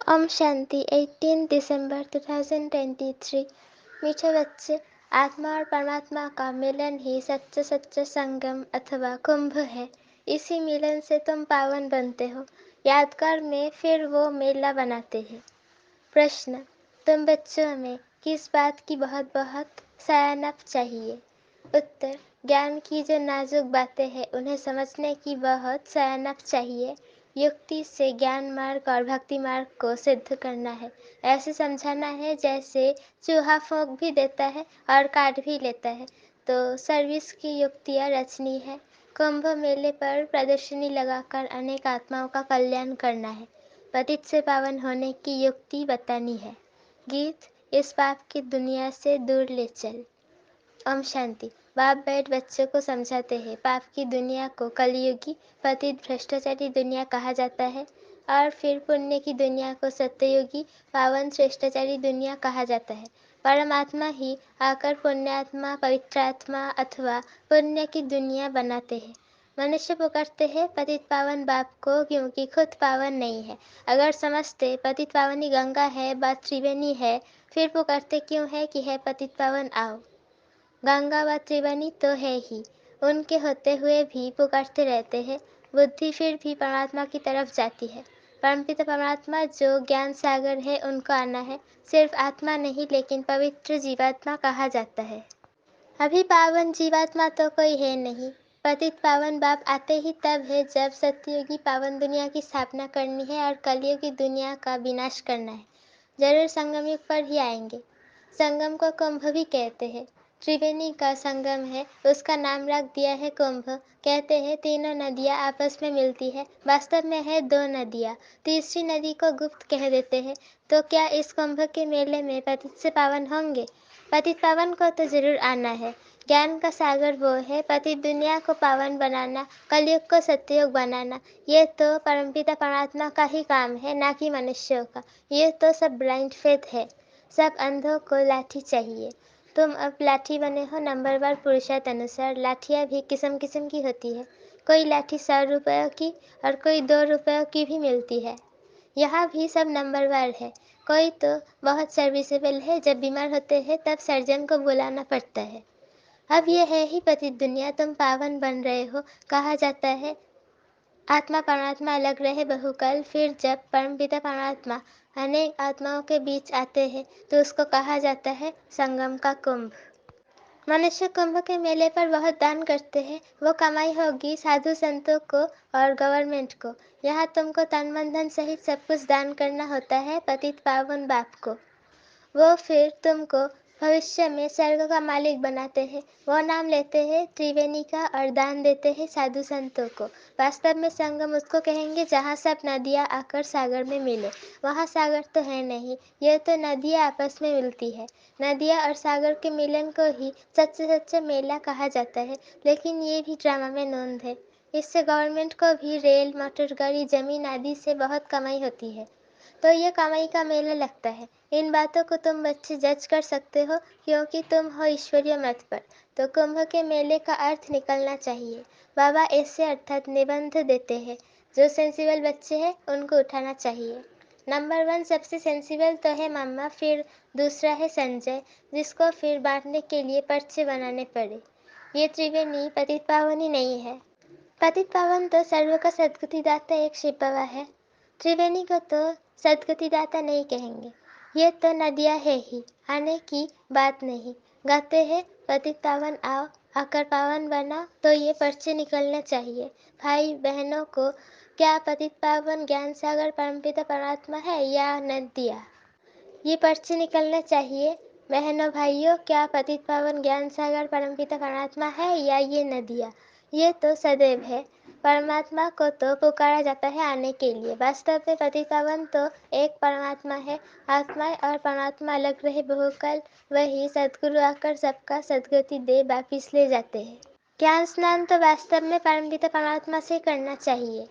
ओम शांति 18 दिसंबर 2023। मीठे बच्चे, आत्मा और परमात्मा का मिलन ही सच्चा सच्चा संगम अथवा कुंभ है। इसी मिलन से तुम पावन बनते हो। यादगार में फिर वो मेला बनाते हैं। प्रश्न, तुम बच्चों में किस बात की बहुत बहुत सयाहना चाहिए? उत्तर, ज्ञान की जो नाजुक बातें हैं उन्हें समझने की बहुत सयाहना चाहिए। युक्ति से ज्ञान मार्ग और भक्ति मार्ग को सिद्ध करना है। ऐसे समझाना है जैसे चूहा फूंक भी देता है और काट भी लेता है। तो सर्विस की युक्तियाँ रचनी है। कुंभ मेले पर प्रदर्शनी लगाकर अनेक आत्माओं का कल्याण करना है। पतित से पावन होने की युक्ति बतानी है। गीत, इस पाप की दुनिया से दूर ले चल। ओम शांति। बाप बैठ बच्चों को समझाते हैं। पाप की दुनिया को कलयुगी पतित भ्रष्टाचारी दुनिया कहा जाता है और फिर पुण्य की दुनिया को सत्ययुगी पावन श्रेष्ठाचारी दुनिया कहा जाता है। परमात्मा ही आकर पुण्यात्मा, पवित्रात्मा अथवा पुण्य की दुनिया बनाते हैं। मनुष्य पुकारते हैं पतित पावन बाप को क्योंकि खुद पावन नहीं है। अगर समझते पतित पावनी गंगा है, बात त्रिवेणी है, फिर पुकारते क्यों है कि है पतित पावन आओ। गंगा व त्रिवेणी तो है ही, उनके होते हुए भी पुकारते रहते हैं। बुद्धि फिर भी परमात्मा की तरफ जाती है। परमपिता परमात्मा जो ज्ञान सागर है उनको आना है। सिर्फ आत्मा नहीं लेकिन पवित्र जीवात्मा कहा जाता है। अभी पावन जीवात्मा तो कोई है नहीं। पतित पावन बाप आते ही तब है जब सत्ययुगी पावन दुनिया की स्थापना करनी है और कलयुगी दुनिया का विनाश करना है। जरूर संगम युग पर ही आएंगे। संगम को कुंभ भी कहते हैं। त्रिवेणी का संगम है, उसका नाम रख दिया है कुंभ। कहते हैं तीनों नदियाँ आपस में मिलती है, वास्तव में है दो नदियाँ। तीसरी नदी को गुप्त कह देते हैं। तो क्या इस कुंभ के मेले में पतित से पावन होंगे? पतित पावन को तो जरूर आना है। ज्ञान का सागर वो है, पतित दुनिया को पावन बनाना, कलयुग को सत्ययुग बनाना। ये तो परमपिता परमात्मा का ही काम है, ना कि मनुष्यों का। ये तो सब ब्लाइंड फेथ है। सब अंधों को लाठी चाहिए। तुम अब लाठी बने हो नंबरवार पुरुषार्थ अनुसार। लाठियाँ भी किस्म किस्म की होती है। कोई लाठी 100 रुपयों की और कोई 2 रुपयों की भी मिलती है। यहाँ भी सब नंबरवार है। कोई तो बहुत सर्विसेबल है, जब बीमार होते हैं तब सर्जन को बुलाना पड़ता है। अब ये है ही पतित दुनिया, तुम पावन बन रहे हो। कहा जाता है आत्मा परमात्मा अलग रहे बहुकाल, फिर जब परमपिता परमात्मा अनेक आत्माओं के बीच आते हैं तो उसको कहा जाता है संगम का कुंभ। मनुष्य कुंभ के मेले पर बहुत दान करते हैं। वो कमाई होगी साधु संतों को और गवर्नमेंट को। यहाँ तुमको तन मन धन सहित सब कुछ दान करना होता है पतित पावन बाप को। वो फिर तुमको भविष्य में स्वर्ग का मालिक बनाते हैं। वो नाम लेते हैं त्रिवेणी का और दान देते हैं साधु संतों को। वास्तव में संगम उसको कहेंगे जहाँ सब नदियाँ आकर सागर में मिले। वहाँ सागर तो है नहीं, ये तो नदियाँ आपस में मिलती है। नदियाँ और सागर के मिलन को ही सच्चे सच्चे मेला कहा जाता है। लेकिन ये भी ड्रामा में नोंद है। इससे गवर्नमेंट को भी रेल, मोटर गाड़ी, जमीन आदि से बहुत कमाई होती है। तो ये कमाई का मेला लगता है। इन बातों को तुम बच्चे जज कर सकते हो क्योंकि तुम हो ईश्वरीय मत पर। तो कुंभ के मेले का अर्थ निकलना चाहिए। बाबा ऐसे अर्थात निबंध देते हैं। जो सेंसिबल बच्चे हैं उनको उठाना चाहिए। नंबर 1 सबसे सेंसिबल तो है मम्मा, फिर दूसरा है संजय, जिसको फिर बांटने के लिए पर्चे बनाने पड़े। ये त्रिवेणी पतित पावनी नहीं है। पतित पावन तो सर्व का सद्गति दाता एक शिव बाबा है। त्रिवेणी को तो सद्गति दाता नहीं कहेंगे। ये तो नदियाँ है ही, आने की बात नहीं। गाते हैं पतित पावन आओ, आकर पावन बना। तो ये पर्चे निकलने चाहिए भाई बहनों को। क्या पतित पावन ज्ञान सागर परमपिता परमात्मा है या नदियाँ? ये पर्चे निकलने चाहिए बहनों भाइयों। क्या पतित पावन ज्ञान सागर परमपिता परमात्मा है या ये नदियाँ? ये तो सदैव है। परमात्मा को तो पुकारा जाता है आने के लिए। वास्तव में पतित पावन तो एक परमात्मा है। आत्मा और परमात्मा अलग रहे बहुकाल, वही सद्गुरु आकर सबका सद्गति दे वापिस ले जाते हैं। ज्ञान स्नान तो वास्तव में परमपिता परमात्मा से करना चाहिए।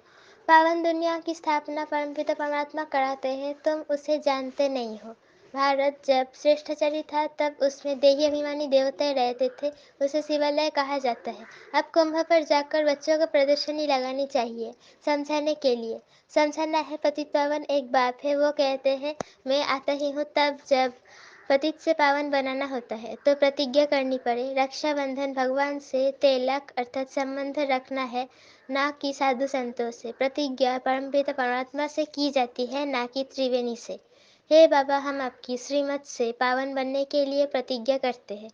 पावन दुनिया की स्थापना परमपिता परमात्मा कराते हैं, तुम उसे जानते नहीं हो। भारत जब श्रेष्ठाचारी था तब उसमें देही अभिमानी देवताएं रहते थे, उसे शिवालय कहा जाता है। अब कुंभ पर जाकर बच्चों को प्रदर्शनी लगानी चाहिए, समझाने के लिए। समझाना है पतित पावन एक बाप है, वो कहते हैं मैं आता ही हूँ तब जब पतित से पावन बनाना होता है तो प्रतिज्ञा करनी पड़े। रक्षाबंधन भगवान से तिलक अर्थात संबंध रखना है, ना कि साधु संतों से। प्रतिज्ञा परमपिता परमात्मा से की जाती है, ना कि त्रिवेणी से। हे बाबा, हम आपकी श्रीमत से पावन बनने के लिए प्रतिज्ञा करते हैं।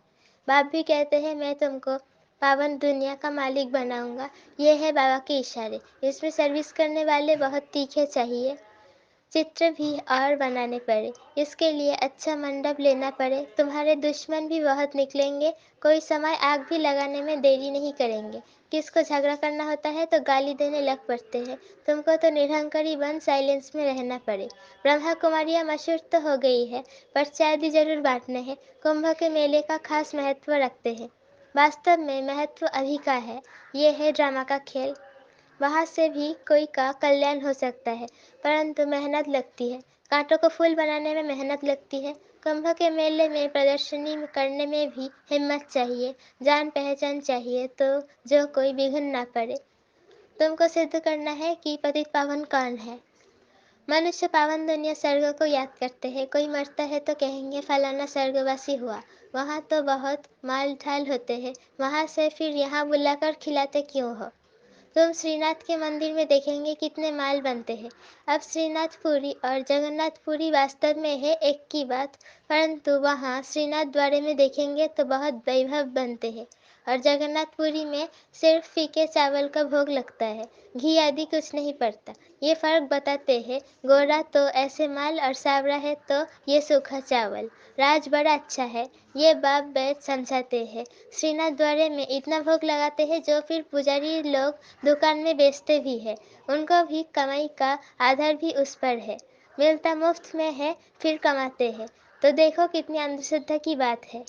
बाप भी कहते हैं मैं तुमको पावन दुनिया का मालिक बनाऊंगा। ये है बाबा के इशारे। इसमें सर्विस करने वाले बहुत तीखे चाहिए, चित्र भी और बनाने पड़े। इसके लिए अच्छा मंडप लेना पड़े। तुम्हारे दुश्मन भी बहुत निकलेंगे, कोई समय आग भी लगाने में देरी नहीं करेंगे। किसको झगड़ा करना होता है तो गाली देने लग पड़ते हैं। तुमको तो निरहंकारी बन साइलेंस में रहना पड़े। ब्रह्मा कुमारियाँ मशहूर तो हो गई है, पर चाय भी जरूर बांटने हैं। कुंभ के मेले का खास महत्व रखते हैं। वास्तव में महत्व अभी का है, ये है ड्रामा का खेल। वहाँ से भी कोई का कल्याण हो सकता है, परंतु मेहनत लगती है। कांटों को फूल बनाने में मेहनत लगती है। कुंभ के मेले में प्रदर्शनी करने में भी हिम्मत चाहिए, जान पहचान चाहिए, तो जो कोई विघ्न ना पड़े। तुमको सिद्ध करना है कि पतित पावन कौन है। मनुष्य पावन दुनिया स्वर्ग को याद करते हैं। कोई मरता है तो कहेंगे फलाना स्वर्गवासी हुआ। वहाँ तो बहुत माल ढाल होते हैं, वहाँ से फिर यहाँ बुलाकर खिलाते क्यों हो। तुम श्रीनाथ के मंदिर में देखेंगे कितने माल बनते हैं। अब श्रीनाथपुरी और जगन्नाथपुरी वास्तव में है एक की बात, परंतु वहाँ श्रीनाथ द्वारे में देखेंगे तो बहुत वैभव बनते हैं और जगन्नाथपुरी में सिर्फ फीके चावल का भोग लगता है, घी आदि कुछ नहीं पड़ता। ये फर्क बताते हैं। गोरा तो ऐसे माल और सावरा है तो ये सूखा चावल। राज बड़ा अच्छा है, ये बाप बैठ समझाते हैं। श्रीनाथ द्वारे में इतना भोग लगाते हैं जो फिर पुजारी लोग दुकान में बेचते भी है। उनको भी कमाई का आधार भी उस पर है। मिलता मुफ्त में है फिर कमाते हैं, तो देखो कितनी अंधश्रद्धा की बात है।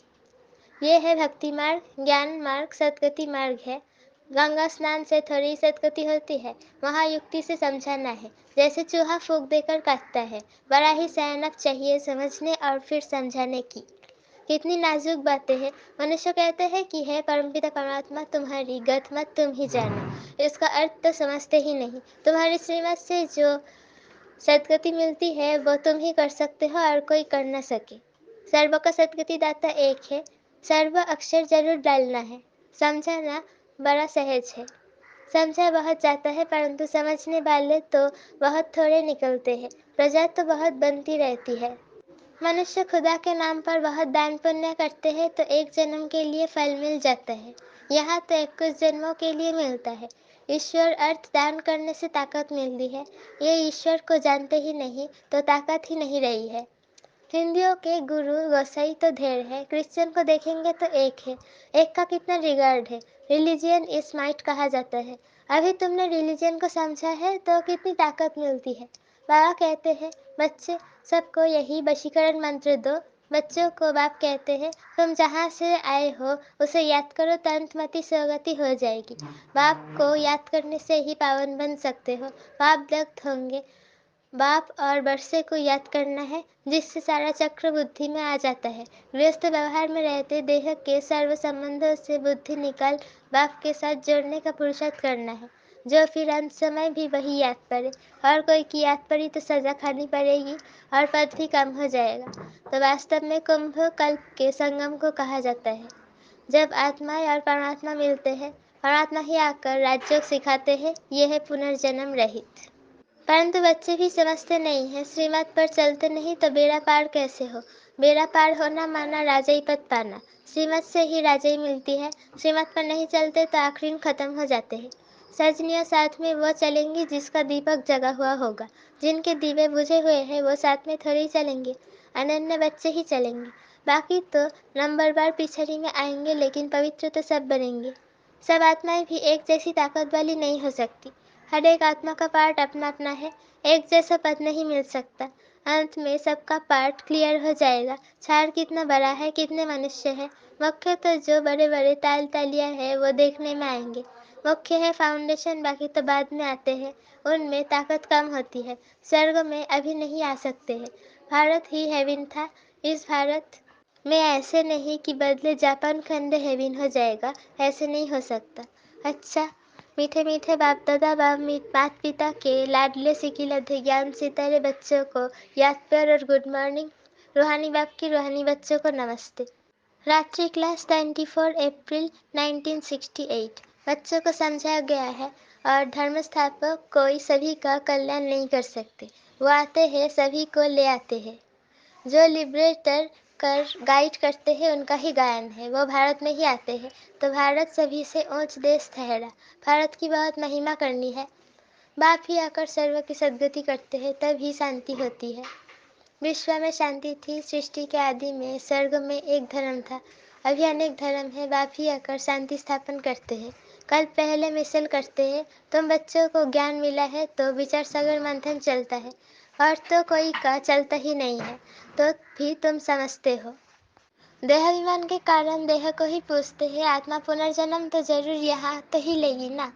ये है भक्ति मार्ग, ज्ञान मार्ग, सदगति मार्ग है। गंगा स्नान से थोड़ी सदगति होती है, वहाँ युक्ति से समझाना है। जैसे चूहा फूंक देकर काटता है, बड़ा ही सयानप चाहिए समझने और फिर समझाने की। कितनी नाजुक बातें हैं। मनुष्य कहते हैं कि हे परमपिता परमात्मा, तुम्हारी गत मत तुम ही जानो। इसका अर्थ तो समझते ही नहीं। तुम्हारी श्रीमत से जो सदगति मिलती है वो तुम ही कर सकते हो और कोई कर न सके। सर्व का सदगति दाता एक है, सर्व अक्षर जरूर डालना है। समझाना बड़ा सहज है। समझा बहुत जाता है परंतु समझने वाले तो बहुत थोड़े निकलते हैं। प्रजा तो बहुत बनती रहती है। मनुष्य खुदा के नाम पर बहुत दान पुण्य करते हैं तो एक जन्म के लिए फल मिल जाता है। यहाँ तो 21 जन्मों के लिए मिलता है। ईश्वर अर्थ दान करने से ताकत मिलती है। ये ईश्वर को जानते ही नहीं तो ताकत ही नहीं रही है। हिंदुओं के गुरु गोसाई तो ढेर है, क्रिश्चियन को देखेंगे तो एक है। एक का कितना रिगार्ड है। रिलीजियन इज माइट कहा जाता है। अभी तुमने रिलीजियन को समझा है तो कितनी ताकत मिलती है। बाबा कहते हैं बच्चे सबको यही वशीकरण मंत्र दो। बच्चों को बाप कहते हैं तुम जहाँ से आए हो उसे याद करो, तंतमति स्वगति हो जाएगी। बाप को याद करने से ही पावन बन सकते हो। पाप दग्ध होंगे। बाप और वर्षे को याद करना है, जिससे सारा चक्र बुद्धि में आ जाता है। व्यस्त व्यवहार में रहते देह के सर्व संबंधों से बुद्धि निकाल बाप के साथ जोड़ने का पुरुषार्थ करना है, जो फिर अंत समय भी वही याद पड़े। और कोई की याद पड़ी तो सजा खानी पड़ेगी और पद भी कम हो जाएगा। तो वास्तव में कुंभ कल्प के संगम को कहा जाता है, जब आत्मा और परमात्मा मिलते हैं। परमात्मा ही आकर राजयोग सिखाते हैं। ये है पुनर्जन्म रहित। परंतु बच्चे भी समझते नहीं हैं। श्रीमत पर चलते नहीं तो बेड़ा पार कैसे हो। बेड़ा पार होना माना राजाई पद पाना। श्रीमत से ही राजाई मिलती है। श्रीमत पर नहीं चलते तो आखिरी खत्म हो जाते हैं। सजनियाँ साथ में वो चलेंगी जिसका दीपक जगा हुआ होगा। जिनके दीवे बुझे हुए हैं वो साथ में थोड़ी चलेंगे। अनन्य बच्चे ही चलेंगे। बाकी तो नंबरवार पिछड़ी में आएंगे, लेकिन पवित्र तो सब बनेंगे। सब आत्माएं भी एक जैसी ताकत वाली नहीं हो सकती। हर एक आत्मा का पार्ट अपना अपना है, एक जैसा पद नहीं मिल सकता। अंत में सबका पार्ट क्लियर हो जाएगा। छाड़ कितना बड़ा है, कितने मनुष्य हैं। मुख्य तो जो बड़े बड़े ताल तालियां है वो देखने में आएंगे। मुख्य है फाउंडेशन, बाकी तो बाद में आते हैं। उनमें ताकत कम होती है, स्वर्ग में अभी नहीं आ सकते हैं। भारत ही हेवन था, इस भारत में ऐसे नहीं कि बदले जापान खंड हेविन हो जाएगा, ऐसे नहीं हो सकता। अच्छा, मीठे मीठे बाप दादा माता पिता के लाडले सिकिलधे ज्ञान सितारे बच्चों को याद प्यार और गुड मॉर्निंग। रूहानी बाप की रूहानी बच्चों को नमस्ते। रात्रि क्लास 24 अप्रैल 1968। बच्चों को समझाया गया है और धर्मस्थापक कोई सभी का कल्याण नहीं कर सकते, वो आते हैं सभी को ले आते हैं। जो लिबरेटर कर गाइड करते हैं उनका ही गायन है, वो भारत में ही आते हैं तो भारत सभी से ऊंच देश ठहरा। भारत की बहुत महिमा करनी है, बाप ही आकर सर्व की सद्गति करते हैं, तब ही शांति होती है। विश्व में शांति थी सृष्टि के आदि में, स्वर्ग में एक धर्म था, अभी अनेक धर्म है, बाप ही आकर शांति स्थापन करते हैं। कल पहले मिसल करते हैं, तुम बच्चों को ज्ञान मिला है तो विचार सागर मंथन चलता है, और तो कोई का चलता ही नहीं है, तो भी तुम समझते हो। देहाभिमान के कारण देह को ही पूछते हैं, आत्मा पुनर्जन्म तो जरूर यहाँ तो ही लेगी ना।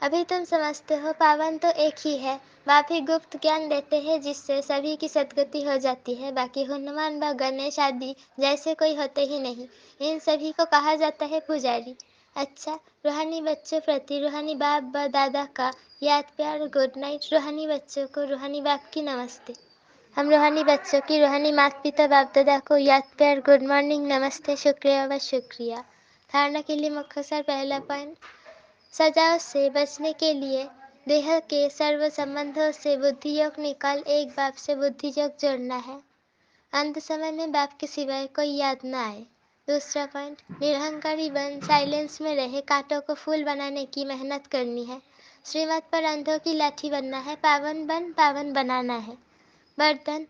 अभी तुम समझते हो पावन तो एक ही है, बाप ही गुप्त ज्ञान देते हैं जिससे सभी की सद्गति हो जाती है। बाकी हनुमान व गणेश आदि जैसे कोई होते ही नहीं, इन सभी को कहा जाता है पुजारी। अच्छा, रूहानी बच्चों प्रति रूहानी बाप व दादा का याद प्यार गुड नाइट। रूहानी बच्चों को रूहानी बाप की नमस्ते। हम रूहानी बच्चों की रूहानी माता पिता बाप दादा को याद प्यार गुड मॉर्निंग नमस्ते शुक्रिया व शुक्रिया। धारणा के लिए मुख्तसर पहला पॉइंट, सजाओ से बचने के लिए देह के सर्व संबंधों से बुद्धि योग निकाल एक बाप से बुद्धि योग जोड़ना है, अंत समय में बाप के सिवाय कोई याद न आए। दूसरा पॉइंट, निरहंकारी बन साइलेंस में रहे, कांटों को फूल बनाने की मेहनत करनी है, श्रीमत पर अंधों की लाठी बनना है, पावन बन पावन बनाना है। बर्तन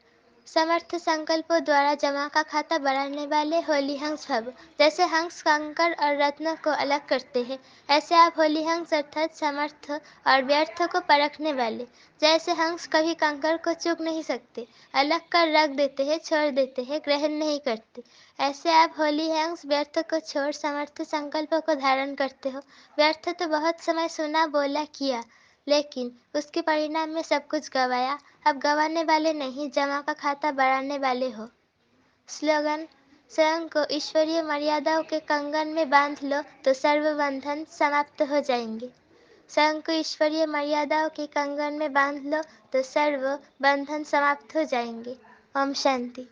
समर्थ संकल्पों द्वारा जमा का खाता बढ़ाने वाले होली हंस भव। जैसे हंस कंकड़ और रत्न को अलग करते हैं, ऐसे आप होली हंस अर्थात समर्थ और व्यर्थ को परखने वाले। जैसे हंस कभी कंकड़ को चुग नहीं सकते, अलग कर रख देते हैं, छोड़ देते हैं, ग्रहण नहीं करते, ऐसे आप होली हंस व्यर्थ को छोड़ समर्थ संकल्पों को धारण करते हो। व्यर्थ तो बहुत समय सुना बोला किया, लेकिन उसके परिणाम में सब कुछ गवाया। अब गंवाने वाले नहीं, जमा का खाता बढ़ाने वाले हो। स्लोगन, स्वयं को ईश्वरीय मर्यादाओं के कंगन में बांध लो तो सर्व बंधन समाप्त हो जाएंगे। स्वयं को ईश्वरीय मर्यादाओं के कंगन में बांध लो तो सर्व बंधन समाप्त हो जाएंगे। ओम शांति।